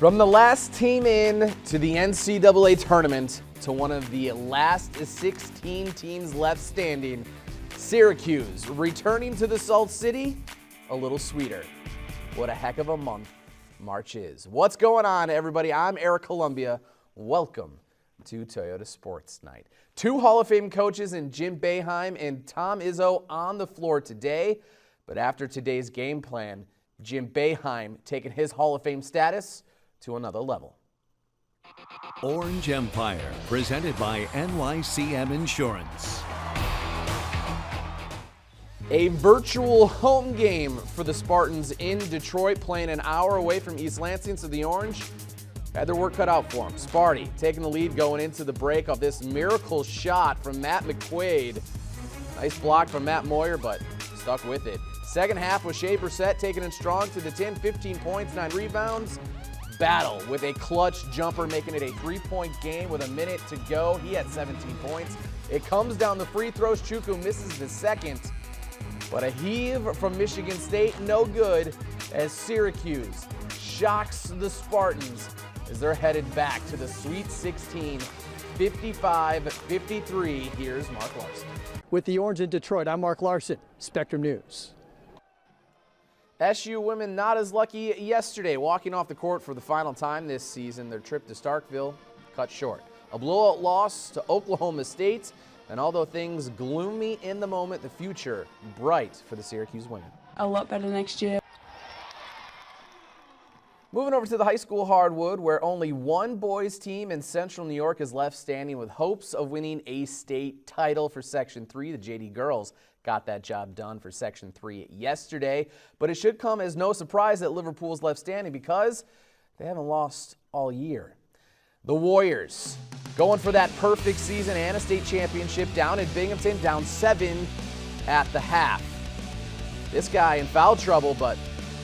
From the last team in to the NCAA tournament to one of the last 16 teams left standing, Syracuse returning to the Salt City a little sweeter. What a heck of a month March is. What's going on, everybody? I'm Eric Columbia. Welcome to Toyota Sports Night. Two Hall of Fame coaches in Jim Boeheim and Tom Izzo on the floor today. But after today's game plan, Jim Boeheim taking his Hall of Fame status to another level. Orange Empire, presented by NYCM Insurance. A virtual home game for the Spartans in Detroit, playing an hour away from East Lansing, so the Orange had their work cut out for them. Sparty taking the lead going into the break of this miracle shot from Matt McQuaid. Nice block from Matt Moyer, but stuck with it. Second half was Shea Brissett taking it strong to the 10, 15 points, 9 rebounds. Battle with a clutch jumper, making it a 3-point game with a minute to go. He had 17 points. It comes down the free throws. Chukwu misses the second, but a heave from Michigan State, no good, as Syracuse shocks the Spartans as they're headed back to the Sweet 16, 55-53. Here's Mark Larson. With the Orange in Detroit, I'm Mark Larson, Spectrum News. SU women not as lucky yesterday, walking off the court for the final time this season. Their trip to Starkville cut short. A blowout loss to Oklahoma State, and although things gloomy in the moment, the future bright for the Syracuse women. A lot better next year. Moving over to the high school hardwood, where only one boys team in Central New York is left standing with hopes of winning a state title for Section 3. The JD girls got that job done for Section 3 yesterday, but it should come as no surprise that Liverpool's left standing because they haven't lost all year. The Warriors going for that perfect season and a state championship down in Binghamton, down 7 at the half. This guy in foul trouble, but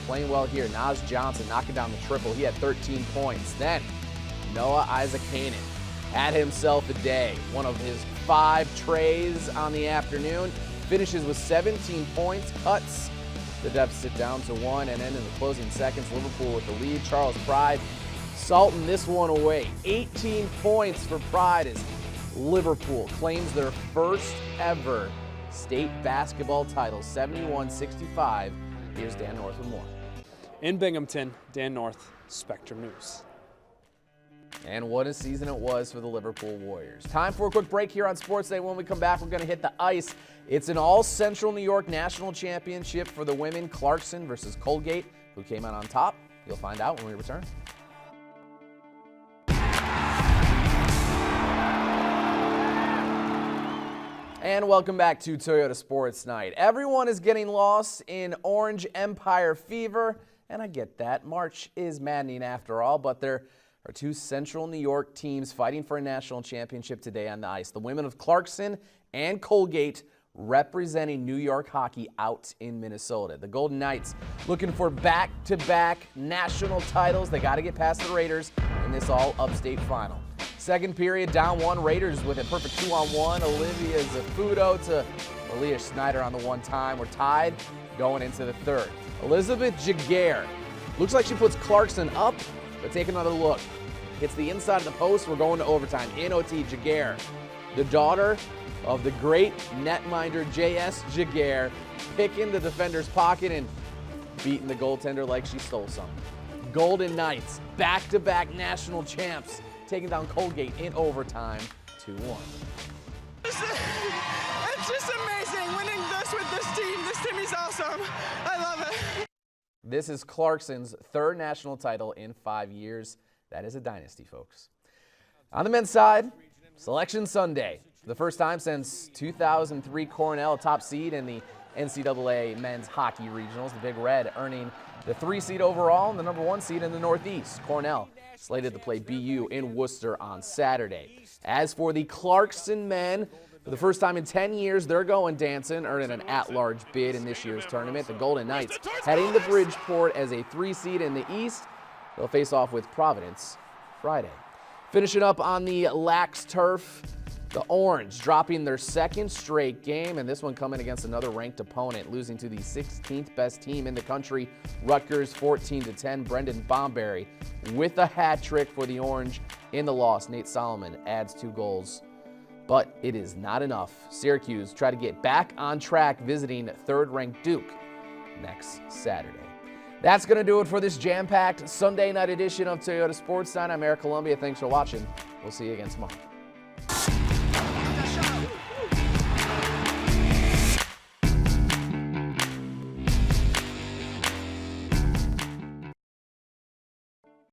playing well here. Naz Johnson knocking down the triple. He had 13 points. Then Noah Isaac Kanan had himself a day. One of his 5 trays on the afternoon. Finishes with 17 points, cuts the deficit down to 1, and then in the closing seconds, Liverpool with the lead. Charles Pride salting this one away. 18 points for Pride as Liverpool claims their first ever state basketball title, 71-65. Here's Dan North with more. In Binghamton, Dan North, Spectrum News. And what a season it was for the Liverpool Warriors. Time for a quick break here on Sports Day. When we come back, we're going to hit the ice. It's an all-Central New York national championship for the women. Clarkson versus Colgate. Who came out on top? You'll find out when we return. And welcome back to Toyota Sports Night. Everyone is getting lost in Orange Empire fever, and I get that. March is maddening after all, but there are 2 Central New York teams fighting for a national championship today on the ice. The women of Clarkson and Colgate representing New York hockey out in Minnesota. The Golden Knights looking for back-to-back national titles. They got to get past the Raiders in this all-upstate final. Second period, down 1, Raiders with a perfect 2-on-1. Olivia Zafudo to Malia Schneider on the one-time. We're tied going into the third. Elizabeth Jaguar looks like she puts Clarkson up, but take another look. Hits the inside of the post. We're going to overtime. In OT, Jaguar, the daughter of the great netminder J.S. Jaguar, picking the defender's pocket and beating the goaltender like she stole something. Golden Knights, back-to-back national champs, taking down Colgate in overtime, 2-1. It's just amazing winning this with this team. This team is awesome. I love it. This is Clarkson's 3rd national title in 5 years. That is a dynasty, folks. On the men's side, Selection Sunday. For the first time since 2003, Cornell, a top seed in the NCAA men's hockey regionals. The Big Red earning the 3 seed overall and the number 1 seed in the Northeast. Cornell slated to play BU in Worcester on Saturday. As for the Clarkson men, for the first time in 10 years, they're going dancing, earning an at-large bid in this year's tournament. The Golden Knights heading to Bridgeport as a 3 seed in the East. They'll face off with Providence Friday. Finishing up on the lax turf, The Orange dropping their second straight game, and this one coming against another ranked opponent, losing to the 16th best team in the country, Rutgers 14-10. Brendan Bomberry with a hat trick for the Orange in the loss. Nate Solomon adds 2 goals, but it is not enough. Syracuse try to get back on track, visiting third-ranked Duke next Saturday. That's going to do it for this jam-packed Sunday night edition of Toyota Sports Night. I'm Eric Columbia. Thanks for watching. We'll see you again tomorrow.